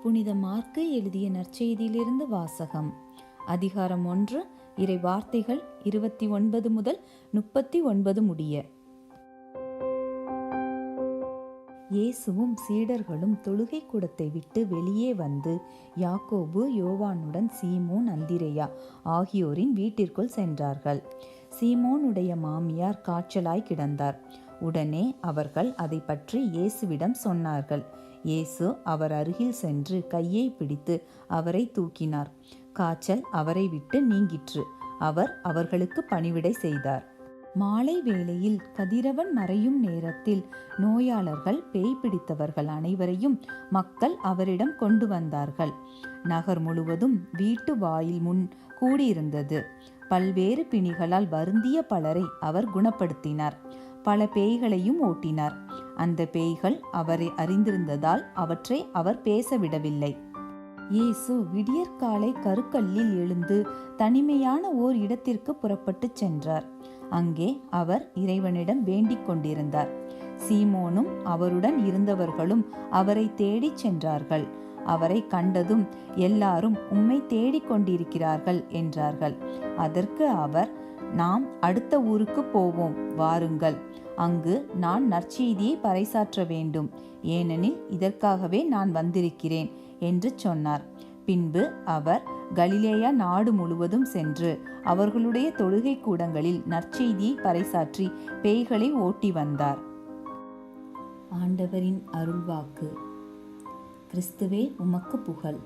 புனித மார்க்கு எழுதிய நற்செய்தியிலிருந்து வாசகம். அதிகாரம் 1, இறை வார்த்தைகள் 29 முதல் 39 முடிய. இயேசுவும் சீடர்களும் தொழுகை கூடத்தை விட்டு வெளியே வந்து யாக்கோபு, யோவானுடன் சீமோன், அந்திரேயா ஆகியோரின் வீட்டிற்குள் சென்றார்கள். சீமோனுடைய மாமியார் காய்ச்சலாய் கிடந்தார். உடனே அவர்கள் அதை பற்றி இயேசுவிடம் சொன்னார்கள். இயேசு அவர் அருகில் சென்று கையை பிடித்து அவரை தூக்கினார். காய்ச்சல் அவரை விட்டு நீங்கிற்று. அவர் அவர்களுக்கு பணிவிடை செய்தார். மாலை வேளையில் கதிரவன் மறையும் நேரத்தில் நோயாளர்கள், பேய் பிடித்தவர்கள் அனைவரையும் மக்கள் அவரிடம் கொண்டு வந்தார்கள். நகர் முழுவதும் வீட்டு வாயில் முன் கூடியிருந்தது. பல்வேறு பிணிகளால் வருந்திய பலரை அவர் குணப்படுத்தினார். பல பேய்களையும் ஓட்டினார். அந்த பேய்கள் அவரை அறிந்திருந்ததால் அவற்றை அவர் பேச விடவில்லை. இயேசு விடியற்காலை கருக்கல்லில் எழுந்து தனிமையான ஓர் இடத்திற்கு புறப்பட்டு சென்றார். அங்கே அவர் இறைவனிடம் வேண்டிக் கொண்டிருந்தார். சீமோனும் அவருடன் இருந்தவர்களும் அவரை தேடிச் சென்றார்கள். அவரை கண்டதும் எல்லாரும் உம்மை தேடிக் கொண்டிருக்கிறார்கள் என்றார்கள். அதற்கு அவர், நாம் அடுத்த ஊருக்கு போவோம், வாருங்கள். அங்கு நான் நற்செய்தியை பறைசாற்ற வேண்டும், ஏனெனில் இதற்காகவே நான் வந்திருக்கிறேன் என்று சொன்னார். பின்பு அவர் கலிலேயா நாடு முழுவதும் சென்று அவர்களுடைய தொழுகை கூடங்களில் நற்செய்தியை பறைசாற்றி பேய்களை ஓட்டி வந்தார். ஆண்டவரின் அருள்வாக்கு. கிறிஸ்துவே உமக்கு புகழ்.